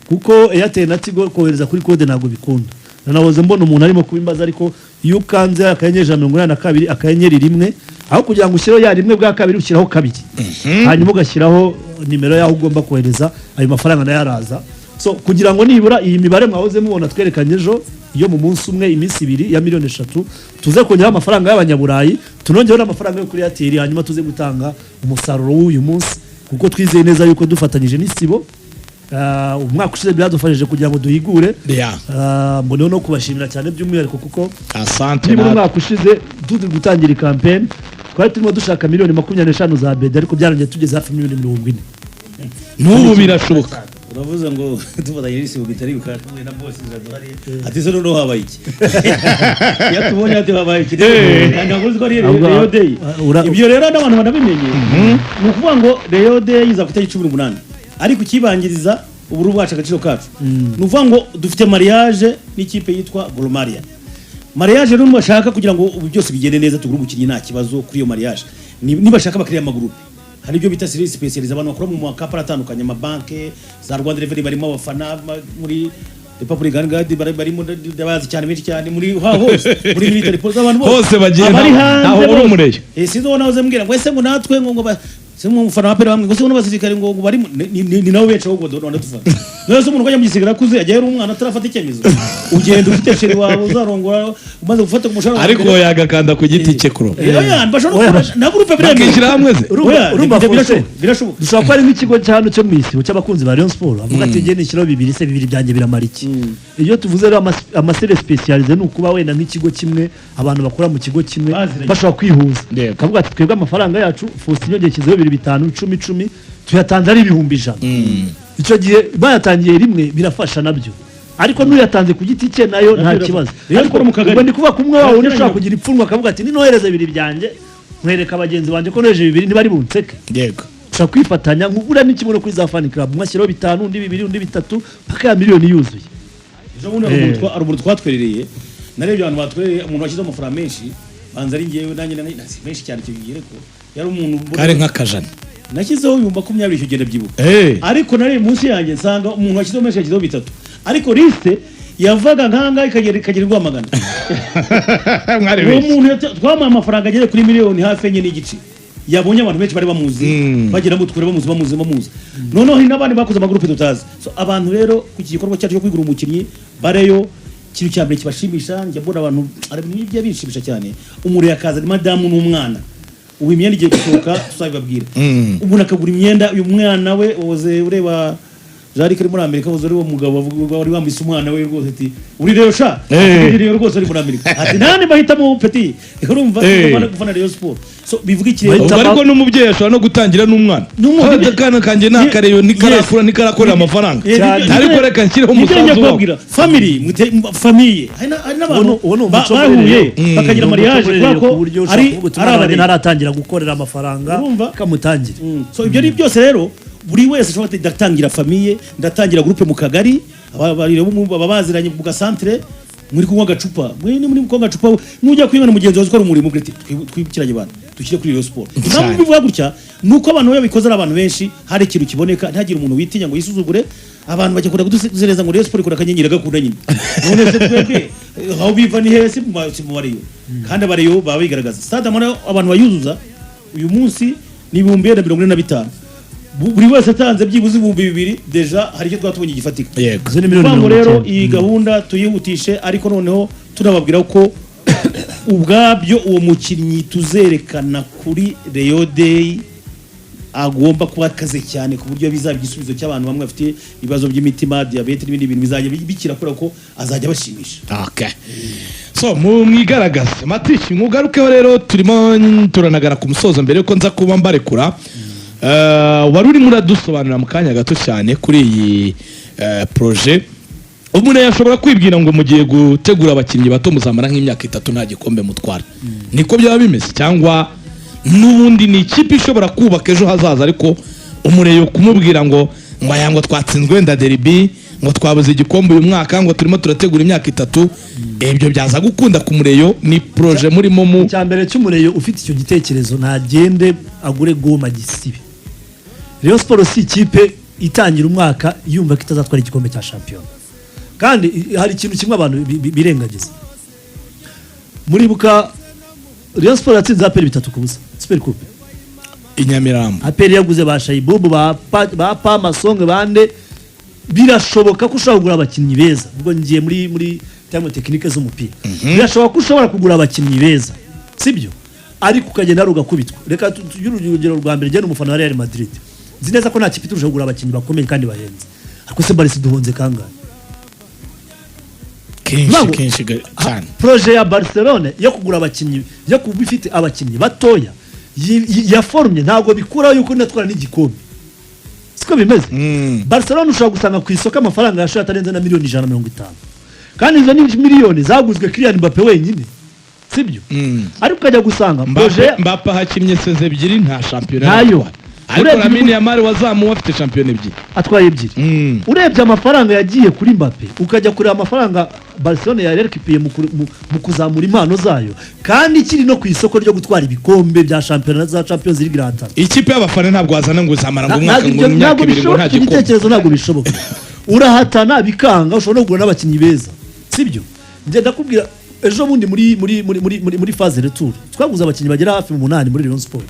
kuko Airtel na Tigo kohereza kuri code ntago bikunda nanawoze mbona umuntu arimo kubimbaza ariko iyo ukanze akanyeje 182 akanyenyeri rimwe aho kugira ngo ushireho ya rimwe bwa kabiri ushyiraho kabiri hanyuma ugashyiraho nimero yaho ugomba kohereza ayo mafaranga nayaraza so kugira ngo nibura iyi mibare mwahoze mubona twerekanye ejo iyo mu munsi umwe iminsi 2 ya miliyoni 3 tuze kongera amafaranga y'abanyaburayi tunongeho n'amafaranga yo kuri Airtel hanyuma tuze gutanga umusaruro w'uyu munsi kuko twizeye neza yuko dufatanyije n'isibo umwaka ushize byadufashije kugira ngo duhigure mboneho no kubashimira cyane by'umwihariko kuko asante na umwaka ushize turi gutangira campaign twari turimo dushaka miliyoni 25 za bed ariko byarangiye tugeze hafi miliyoni 40 n'ubu birashoboka uravuze ngo tufatanye n'isibo bitari bukatwe na boss zadurari ati zo no habaye iki yatubonye ati habaye iki ntabwo ko ari Rio Day ibyo rero n'abantu banabimenye ni ukuvuga ngo Rio Day iza kutari 18 ariko ukibangiriza uburu bwacu agaciro kacu ni ukuvuga ngo dufite mariage n'ikipe yitwa Golomaria mariage rero bashaka kugira ngo byose bigende neza tugure umukinnyi nta kibazo kuri iyo mariage nibashaka bakiriya amagroupe hari ibyo bita service specialize abantu bakora mu makapara atandukanye amabanke za Rwanda Revenue barimo abafana muri Republican Guard barimo dabazi cyane benshi cyane muri hose muri military force abantu bose bagenda naho uri umureyo sizo nahoze mbwira ngo ese ngo natwe ngo semu umufana wa pera bamwe ngo se n'abasirikare ngo bari ni nawe benshi ahubwo Rwanda tufata nose umuntu kwajya mugisigara kuze yagiye ari umwana atarafata icyemezo ugenda ufite sheri wawe uzarongora umaze gufata ku mushahara ariko yagakanda ku giti cye kuro na groupe bakishyira hamwe ze urumva birashoboka dushobora kuba ari nk'ikigo cyano cyo mu isi cy'abakunzi ba Rayon Sport avuga ati ngiye nishyiraho 2 se 2 byanjye biramara iki iyo tuvuze rero amasere specialize ni ukuba wenda nk'ikigo kimwe abantu bakora mu kigo kimwe bashobora kwihuza kavuga ati twebwe amafaranga yacu Faustin yongekizeho 5 10 tuyatanze ari 100 icyo gihe bayatangiye rimwe birafasha nabyo ariko n'uyatanze ku giti cye nayo nta kibazo ariko ubwo ndi kuvuga kumwe wawe ushaka kugira ipfunwa akavuga ati ninohereza 2 byanjye mwereka abagenzi banje ko neje 2 ntibari bunseke yego ushaka kwifatanya nk'ugura n'ikimono kuri za fan club mwashyiraho 5 undi 2 undi 3 paka ya miliyoni yuzuye ari umuntu twatwerereye narebye abantu batwereye umuntu washyize amafaranga menshi banza ari ngewe nanjye nasi menshi cyane icyo gihe ko yari umuntu kare nk'akajana nashyizeho 20,000 icyo genda byibuka ariko nari munsi yanjye nsanga umuntu washyizeho menshi yashyizeho 3 ariko liste yavaga nkanga ikagera Rwamagana uwo muntu twamuha amafaranga ageze kuri miliyoni hafi enye n'igice yabonye abantu benshi bari bamuzi bagera mu twere bamuzi noneho hari n'abandi bakoze amagurupe tutazi so abantu rero ku gikorwa cyacu cyo kwigura umukinnyi bareyo kintu cya mbere kibashimisha njya mbona abantu ari ibyo bishimisha cyane umure yakaza madamu n'umwana ubu imyenda igiye gusohoka tuzabibabwira umuntu akagura imyenda uyu mwana we woze ureba Jari kari muri Amerika woze ari wo mugabo wari wambise umwana we rwose ati uri rero sha uri rwose ari muri Amerika ati nani bahitamo petit urumva gufana Rayon Sport so bivuga iki rero ariko n'umubyeyi ashobora no gutangira n'umwana kana kanje nakareyo nikarakora amafaranga ariko reka nshyireho umusanzu famille hari n'abantu bahuye bakagira mariage kwako ari arabari naratangira gukorera amafaranga kamutangira so ibyo ni byose rero buri wese ashobora ndatangira famille ndatangira groupe mu kagari ababaziranye mu gasantre muri kunywa gacupa muri kunywa gacupa nujya kwingana mugenzi wawe ukora umurimo twibukiranye abantu dushyire kuri Rayon Sport ntabwo bivuga gutya nuko abantu babikoze ari abantu benshi hari ikintu kiboneka ntagire umuntu witinya ngo yisuzugure abantu bajya kunda kuduzereza ngo Rayon Sport ikora kanyenyeri gakunda nyine none se twebwe aho biva ni hese mu bariyo kandi abariyo baba bigaragaza stade amana abantu bayuzuza uyu munsi ni 245 buri wese atanze byibuze 2,000 deja hari icyo twatubonye gifatika yego rero iyi gahunda tuyihutishe ariko noneho tunababwira ko ubwabyo uwo mukinnyi tuzerekana kuri Rayon Day agomba kuba akaze cyane ku buryo bizaba igisubizo cy'abantu bamwe bafite ibibazo by'imitima diabete n'ibindi bintu bizajya bikira kuri ko azajya bashimisha okay so mwigaragaza matishi mugarukeho rero turimo turanagara ku musozo mbere yuko nza kuba mbarekura wari urimo uradusobanurira mu kanya gato cyane kuri iyi projet umuntu yashobora kwibwira ngo mugiye gutegura abakinnyi bato muzamara nk'imyaka 3 nta gikombe mutwara niko byaba bimeze cyangwa n'ubundi ni ikipe ishobora kubaka ejo hazaza ariko umureyo kumubwira ngo ngo twatsinzwe nda derby ngo twabuze igikombe uyu mwaka ngo turimo turategura imyaka 3 ibyo byaza gukunda ku mureyo ni projet murimo mu cyambere cy'umureyo ufite icyo gitekerezo ntagende agure goma gisibe Rayon Sport si ikipe itangira umwaka yumva ko itazatwara igikombe cya shampiyona kandi hari ikintu kimwe abantu birengagiza muribuka Rayon Sport yatsinze APR 3 ku busa Super Coupe Inyamirambo APR yaguze ba Shaibubu ba Pama Songe bande birashoboka ko ushobora kugura abakinnyi beza ubwo ngiye muri terme technique z'umupira birashoboka ko ushobora kugura abakinnyi beza sibyo ariko ukagenda rugakubitwa reka urugero rwa mbere jyana umufana wa Real Madrid nzi neza ko nta kipe turusha kugura abakinnyi bakomeye kandi bahenze ariko se Barca duhonze kangahe kenshi cyane projet ya Barcelona yo kugura abakinnyi yo kubifite abakinnyi batoya yaformye ntabwo bikura yuko natwara n'igikombe siko bimeze Barcelona ushobora gusanga ku isoko amafaranga yashoye atarenze na miliyoni 150 kandi izo ni miliyoni zaguzwe Kylian Mbappe wenyine sibyo ariko ukajya gusanga Mbappe hakimye seze ebyiri nta shampiyona nayo ariko Lamine Yamal wazamuwe afite shampiyona ebyiri atwaye ebyiri urebye amafaranga yagiye kuri Mbappe ukajya kuri amafaranga Barcelona yarekipiye mu kuzamura impano zayo kandi kiri no ku isoko ryo gutwara ibikombe bya shampiyona za Champions League granta ikipe y'abafana ntabwo wazana ngo zamara ngo umwaka ngo imyaka 2 ngo nta gikombe ibitekerezo ntabwo bishoboka urahatana bikanga ushobora no kugura n'abakinnyi beza sibyo nje ndakubwira ejo bundi muri phase retour twaguze abakinnyi bagera hafi mu 8 muri Rayon Sport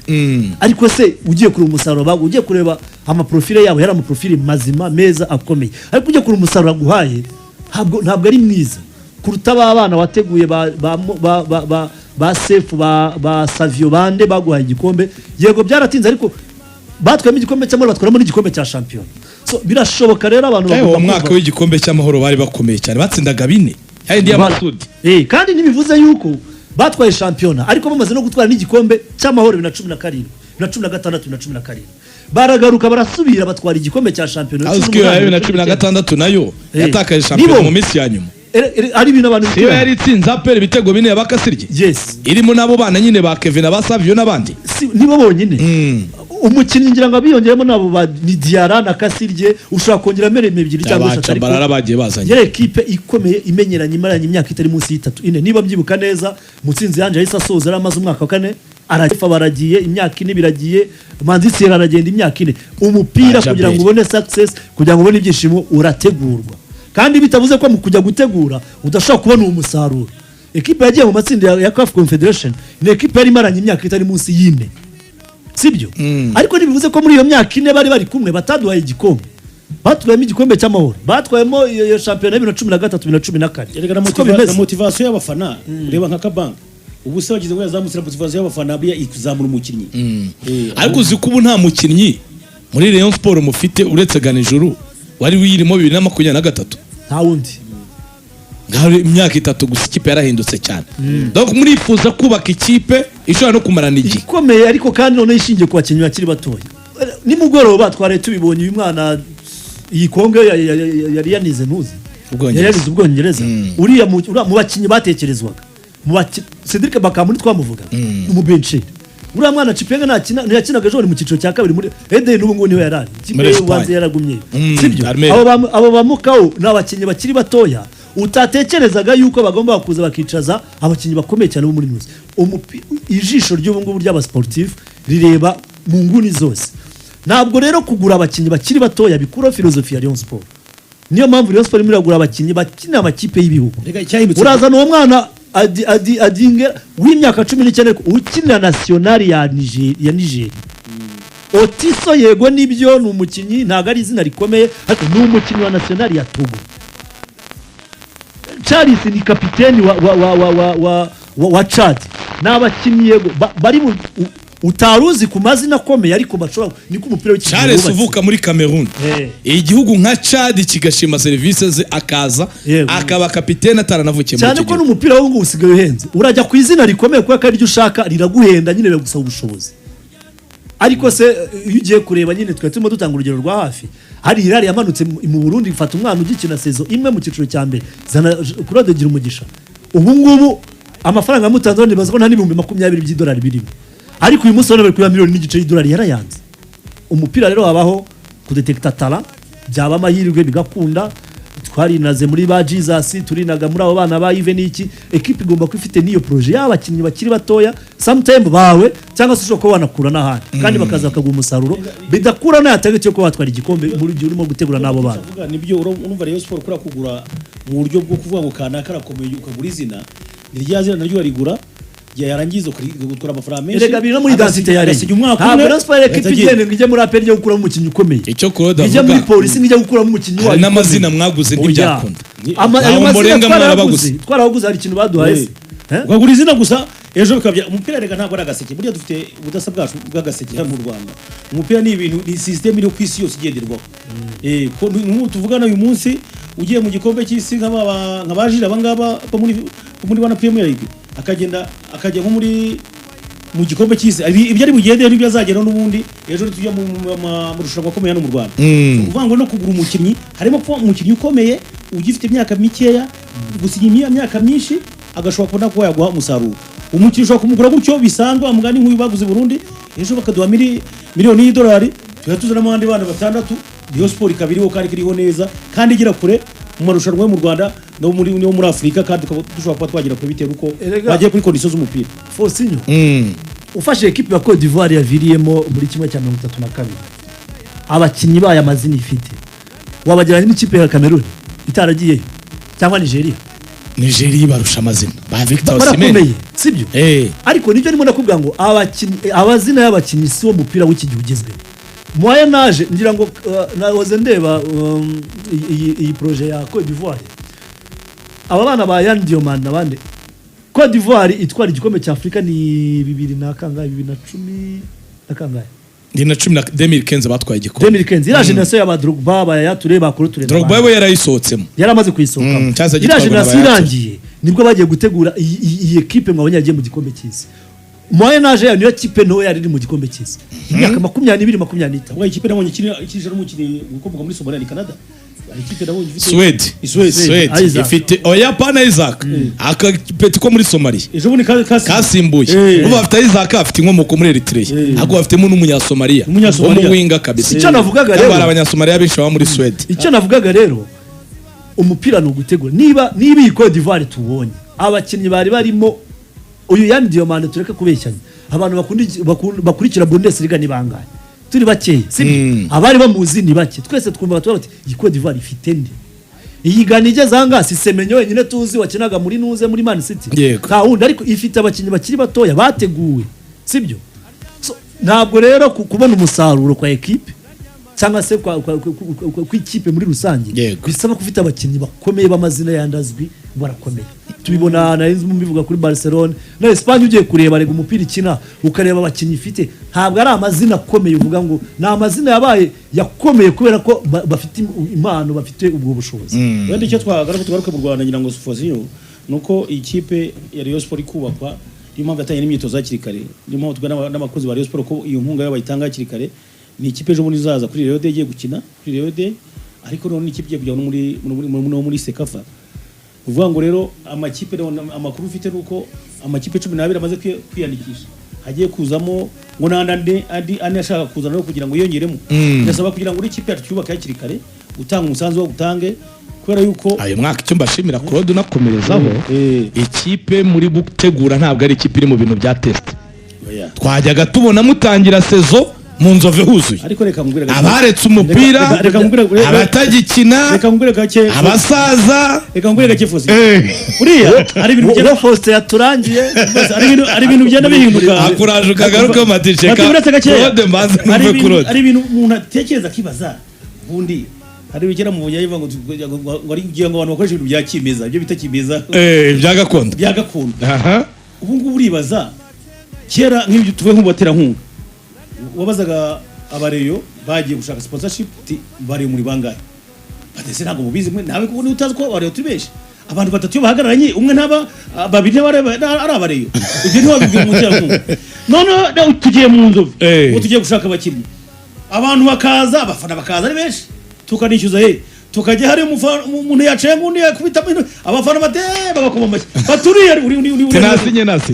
ariko se ugiye kuri umusaruro bagu ugiye kureba ama profile yabo yari ama profile mazima meza akomeye ariko ugiye kuri umusaruro aguhaye ntabwo ari mwiza kuruta abana wateguye ba Sefu ba Savio bande baguhaye igikombe yego byaratinze ariko batwemo igikombe cy'amahoro batwaramo n'igikombe cya shampiyona so birashoboka rero abantu bagomba umwaka w'igikombe cy'amahoro bari bakomeye cyane batsindaga 4 ndi Amasudi kandi nibivuze yuko batwaye shampiyona ariko bamaze no gutwara n'igikombe cy'amahoro 2017 2016 baragaruka barasubira batwara igikombe cya shampiyona 2016 nayo yatakaje shampiyona mu minsi ya nyuma ari ibintu abantu iyo yari itsinze APR ibitego 4 y'abakasirye yes irimo nabo bana nyine ba Kevin ba Savio n'abandi nibo bonyine umukinnyi ngira ngo abiyongeremo nabo ba Diarra na Kasirye ushaka kongera mereme ebyiri cyangwa eshatu ariko bagiye bazanye yere equipe ikomeye imenyeranye imaranye imyaka itari munsi y'itatu ine niba byibuka neza Mutsinzi yanje yahise asoza aramaze umwaka wa kane arafa baragiye imyaka ine biragiye Manzi aragenda imyaka ine umupira kugira ngo ubone success kugira ngo ubone ibyishimo urategurwa kandi bitavuze ko mu kujya gutegura udashaka kubona umusaruro equipe yagiye mu matsinda ya CAF Confederation ni equipe yari imaranye imyaka itari munsi y'ine sibyo ariko nibivuze ko muri iyo myaka ine bari kumwe bataduhaye igikombe batwayemo igikombe cy'amahoro batwayemo iyo championnat 2013 2014 na motivation y'abafana reba nka Kabanga ubu se bagize ngo yazamutse motivation y'abafana bya ikuzamura umukinnyi ariko uzi ko ubu nta mukinnyi muri Rayon Sport mufite uretse Ganijuru wari wirimo 2023 nta wundi ngari imyaka 3 gusa ikipe yarahindutse cyane donc murifuza kubaka ikipe ishobora no kumarana iki ikomeye ariko kandi none ishingiye ku bakinnyi bakiri batoya nimugoroba tware tubibonye uyu mwana iyi Kongo yari yanize ntuzi yarize Ubwongereza uriya mu bakinnyi batekerezwaga Cedric Bakamuri twamuvuga mu bench uriya mwana Chipenga ntiyakinaga ejo mu cyiciro cya kabiri muri Eden ubu ngo niwe yarari kipe ubanze yaragumye sibyo abo bamukao n'abakinnyi bakiri batoya utatekerezaga yuko bagomba kuza bakicaza abakinnyi bakomeye cyane bo muri news ijisho ry'ubu ngubu ry'aba sportif rireba mu nguni zose ntabwo rero kugura abakinnyi bakiri batoya bikura filozofi ya Rayon Sport niyo mpamvu Rayon Sport iragura abakinnyi bakina amakipe y'ibihugu urazana uwo mwana adinga w'imyaka 19 ukina national ya Niger Otiso yego nibyo ni umukinnyi ntago ari izina rikomeye ariko ni umukinnyi wa national ya Togo Charles ni kapiteni wa Chad n'abakinnyi yego bari utaruzi ku mazina akomeye ariko bashobora niko umupira w'iki Charles uvuka muri Cameroon igihugu nka Chad kigashima services ze akaza akaba kapiteni ataranavukiye cyane ko n'umupira wo usigaye uhenze urajya ku izina rikomeye kuko ari ryo ushaka riraguhenda nyine bagusaba ubushobozi ariko se iyo ugiye kureba nyine twatuma dutanga urugero rwa hafi hari Hilal yamanutse mu Burundi ifata umwana ugikina sezo imwe mu cyiciro cya mbere zana Claude gira umugisha ubu ngubu amafaranga mutanzwe ndibaza ko nta n'ibihumbi 20 by'idolari birimo ariko uyu munsi bari kuri miliyoni n'igice y'idolari yarayanze umupira rero wabaho kudetecta talent byaba amahirwe bigakunda twarinaze muri ba Jesus turinaga muri abo bana ba Yves n'iki equipe igomba kwifite niyo projet y'abakinnyi bakiri batoya sometime bawe cyangwa se ushobora banakura n'ahandi kandi bakaza bakaguha umusaruro bidakura n'ayategetse ko batwara igikombe muri gihe urimo gutegura n'abo bana nibyo urumva Rayon Sport kura kugura mu buryo bwo kuvuga ngo kanaka arakomeye ukagura izina niryazina naryo yarigura yarangiza gutwara amafaranga menshi erega bino muri densité ya Rayon umwaka umwe transfer equipe igende ngije muri APR yo gukura mu mukinnyi ukomeye icyo Claude avuga muri police ngije gukura mu mukinnyi wa n'amazina mwaguze ntibyakunda ayo mazina twaraguze hari ikintu baduhaye ukagura izina gusa ejo bikabya umupira rega ntabwo ari agaseke buriya dufite ubudasa bwacu bw'agaseke mu Rwanda umupira ni ibintu ni system iri ku isi yose igenderwaho ko tuvugana uyu munsi ugiye mu gikombe cy'isi nk'abajira abangaba muri wana Premier League akajya nko muri mu gikombe cy'isi ibyo ari bugendeye n'ibyo azagera n'ubundi ejo tujya mu rushanwa akomeye hano mu Rwanda uvuga ngo no kugura umukinnyi harimo ko umukinnyi ukomeye ugifite imyaka mikeya gusinya imyaka myinshi agashobora kubona ko yaguha umusaruro umukinnyi ushobora kumugura gutyo bisanzwe amugani nk'uyu baguze Burundi ejo bakaduha miliyoni y'idolari tuzanamo abandi bana 6 Rayon Sport ikabiriho kandi kiriho neza kandi igira kure mu marushanwa yo mu Rwanda no muri Afrika kandi dushobora kuba twagira kure bitewe uko bagiye kuri conditions z'umupira Fosinyo ufashe equipe ya Côte d'Ivoire yaviriyemo muri kimwe cya 32 abakinnyi baya amazina ifite wabagiranye n'ikipe ya Cameroon itaragiye cyangwa Nigeria barusha amazina ba Victor Osimhen sibyo ariko nibyo ndimo nakubwira ngo abazina y'abakinnyi si wo mupira w'iki gihe ugezweho Moya naje ngira ngo nahoze ndeba iyi projet ya Côte d'Ivoire aba bana ba Yan Diomande nabande Côte d'Ivoire itwara igikombe cya Afrika ni 2010 nakangaye ndi na 2015 batwaye igikombe 2015 ira generation y'aba Drogba bayature bakuru ture Drogba we yarayisohotsemo yaramaze kuyisohoka ira generation irangiye nibwo bagiye gutegura iyi equipe mwabonye yagiye mu gikombe cy'isi Moyenage niyo kipe nto yari iri mu gikombe cy'isi imyaka 22-23 wa ikipe nabonye ikirije n'umukini ukomoka muri Somalia ni Canada ikipe nabonye ifite Swede ifite Oyapana Isaac akapeti ko muri Somalia ejo buni kasimbuye ubu afite Isaac afite inkomoko muri Eritrea ahubwo afitemo n'umunyasomalia umuwinga kabisa icyo navugaga rero abanyasomalia benshi baba muri Swede icyo navugaga rero umupira no gutegura niba iyi Côte d'Ivoire tubonye abakinnyi bari barimo uyu Yann Diomande tureke kubeshyanya abantu bakurikira Bundesliga ni bangahe turi bakeye sibyo abari bamuzi ni bake twese twumva bati iyi Côte d'Ivoire ifite nde iyi gana igeze aha si Semenyo wenyine tuzi wakinaga muri nuze muri Man City ka wundi ariko ifite abakinnyi bakiri batoya bateguwe sibyo ntabwo rero kubona umusaruro kwa equipe cyangwa se ku ikipe muri rusange bisaba kufite abakinnyi bakomeye b'amazina yandazwi barakomeye tubibona na Enzo mbivuga kuri Barcelona na Espagne ugiye kureba rega umupira ikina ukareba abakinnyi ifite ntabwo ari amazina akomeye uvuga ngo na amazina yabaye yakomeye kubera ko bafite impano bafite ubwo bushobozi wenda icyo twagaruka mu Rwanda ngira ngo Sufozio nuko ikipe ya Rayon Sport ikubakwa niyo mpamvu yatanye n'imyitozo hakiri kare niyo mpamvu tugana n'amakozi ba Rayon Sport ko iyo nkunga yabayitanga hakiri kare ni ikipe ejo bundi zaza kuri Rayon igiye gukina kuri Rayon ariko none ikipe igiye kujya muri Sekafa uvuga ngo rero amakipe amakuru ufite nuko amakipe 12 amaze kwiyandikisha hagiye kuzamo ngo nandande andi ashaka kuzana no kugira ngo yongeremo ndasaba kugira ngo ikipe yacyubaka hakiri kare utanga umusanzu wo gutange kubera yuko ayo mwaka icyo mbashimira Claude nakomerezaho ikipe muri gutegura ntabwo ari ikipe iri mu bintu bya test twajyaga tubona mutangira saison mu nzove huzuye ariko reka ngwire abaretse umupira abatagikina abasaza reka ngwire gakifuzi uriya ari ibintu bya Faustin yaturangiye ari ibintu byenda bihinduka akuraje ukagaruka matisheka ari ibintu umuntu atekereza kibaza ubundi hari bigera mu buyayiva ngo ari ugiye ngo abantu bakoresha ibintu bya kimeza ibyo bita kimeza bya gakondo ubu ngubu uribaza kera nk'ibyo tuvuye nk'ubatera nkunga wabazaga abareyo bagiye gushaka sponsorship bari muri bangahe batese ntabwo mubizi mwe nawe kubona utazi ko abareyo tubeshi abantu batatu bahagararanye umwe ntaba babiri ari abareyo ibyo ntiwabibwira mu cyaro none tugiye mu nzovu ngo tugiye gushaka abakinnyi abantu bakaza abafana bakaza ari benshi tukanishyuza tukajya hari umuntu yaciye ngundi yakubita abafana bate bagakoma amashyi baturiye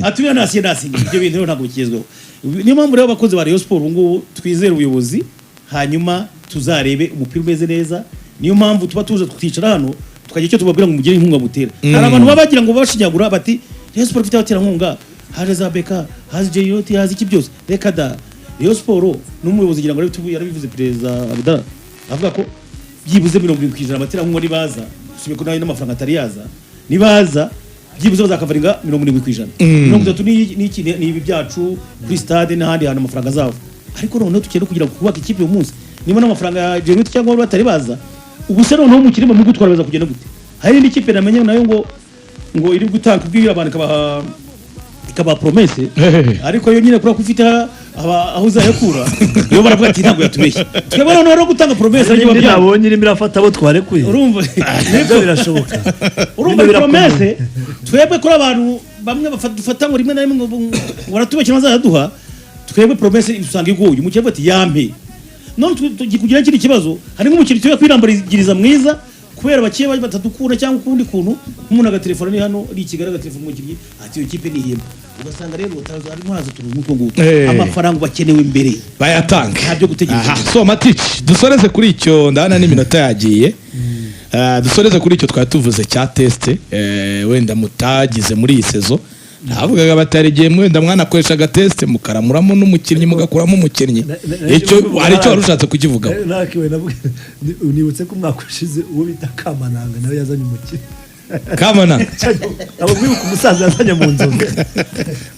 atuye nasi ibyo bintu ntabwo bikizweho niyo mpamvu rero abakozi ba Rayon Sport ngo twizere ubuyobozi hanyuma tuzarebe umupira umeze neza niyo mpamvu tuba tuje twicara hano tukagira icyo tubabwira ngo mugire inkunga butera hari abantu baba bagira ngo bashinyagura bati Rayon Sport ifite abatera nkunga haje za Beka haje JYT haje iki byose reka da Rayon Sport n'umuyobozi ngira ngo yarabivuze perezida Abdallah avuga ko byibuze 70% abatera nkunga nibaza usubiye ko nayo n'amafaranga atari yaza nibaza byibuze bazakavaringa 70%. 30 ni ibi byacu kuri stade n'ahandi hano amafaranga zabo ariko noneho tukene kugira ngo kubaka ikipe uyu munsi niba n'amafaranga ya JYT cyangwa batari baza ubu se noneho mu kirimo gutwara baza kugenda gute hari indi kipe namenye nayo ngo iri gutanga kubwira abantu ikaba promesse ariko yo nyine kuri kufite aho uzayakura yo baravuga ati ntabwo yatubeshye twebwe noneho no gutanga promesse ariko nabonye irimo irafata abo twarekuye urumva nibyo birashoboka urumva promesse twebwe kuri abantu bamwe bafata ngo rimwe na rimwe ngo baratubeshye bazaduha twebwe promesse usanga igoye umukire ati yampe none kugira kiri kibazo hari nk'umukire cyo kwirambariza mwiza kubera bakiye batadukura cyangwa ukundi kuntu umuntu agatelefone ni hano ari Kigali agatelefone mu kiryi ati iyo kipe ni himba ugasanga rero utazo ari mwaza turi mu kongo amafaranga bakenewe imbere bayatanga ntabyo gutegereza so Matici dusoreze kuri icyo ndana n'iminota yagiye dusoreze kuri icyo twatuvuze cya test wenda mutagize muri iyi saison navugaga batarigiye mwenda mwana akoreshaga test mukaramuramo n'umukinnyi mugakuramo umukinnyi icyo ari cyo warushatse kukivuga nakiwe unibutse ko mwakushize uwo bita Kamananga nawe yazanye umukinnyi Kamananga abo kwibuka umusaza yazanye mu nzoga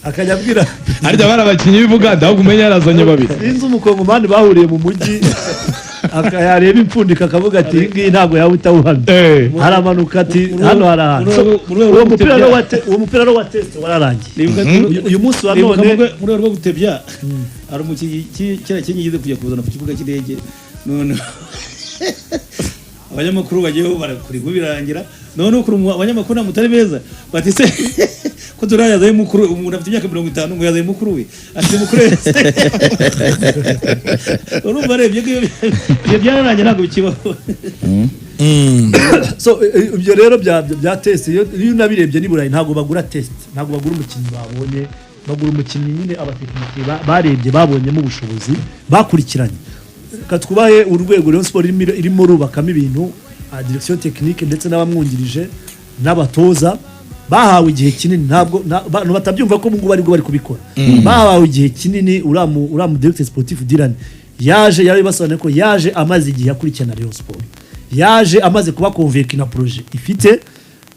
akajya abwira arya bari abakinnyi b'Ibuganda aho kumenya yarazanye babiri sinzi umukongomani bahuriye mu mujyi akayareba impfundika akavuga ati ngiyi ntabwo yawe utawuhana haramanuka ati hano hari ahantu uwo mupira no wa test wararangiye uyu munsi wa none mu rwego rwo gutebya hari umukinnyi kera kinyigize kujya kuzana ku kibuga cy'indege none abanyamakuru bagiyeho barakurigo birangira none ukuru abanyamakuru namutari beza bati se ko turayazaye mukuru umuntu afite imyaka 50 ngo yazaye mukuru we afite mukuru wese urumva rero ibyo byarananye ntabwo bikibaho. So ibyo rero bya test iyo unabirebye ni Burayi ntabwo bagura test, ntabwo bagura umukinnyi babonye, bagura umukinnyi nyine abatekinisiye barebye babonyemo ubushobozi bakurikiranye. Katwubaye urwego Rayon Sport irimo rubakamo ibintu, direction technique ndetse n'abamwungirije n'abatoza bahawe igihe kinini, ntabwo abantu batabyumva ko mungu bari kubikora. Bahawe igihe kinini, uramu directeur sportif Dylan yaje yari basobanye ko yaje amaze igihe akurikirana Rayon Sport, yaje amaze kuba convaincre na projet ifite,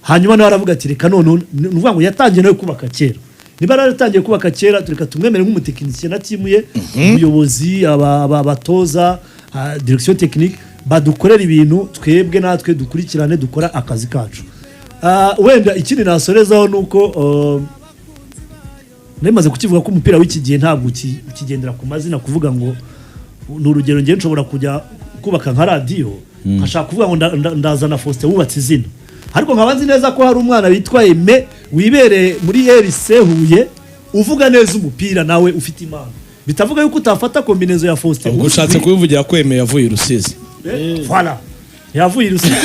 hanyuma nawe aravuga ati reka none nuvuga ngo yatangiye nawe kubaka kera, niba yaratangiye kubaka kera tureka tumwemere nk'umutekinisiye na timu ye, umuyobozi abatoza direction technique badukorera ibintu twebwe natwe dukurikirane dukora akazi kacu. Wenda ikindi nasorezaho nuko nemaze kukivuga ko umupira w'iki gihe ntabwo ukigendera ku mazina, kuvuga ngo n'urugero ngiye nshobora kujya kubaka nka radio nkashaka kuvuga ngo ndazana Faustin wubatse izina, ariko nkabanzi neza ko hari umwana witwa Aime wibereye muri RC Huye uvuga neza umupira nawe ufite imana, bitavuga yuko utafata kombinezo ya Faustin. Ubwo ushatse kubivugira ko Aime yavuye Rusizi. Voilà, yavuye Rusizi.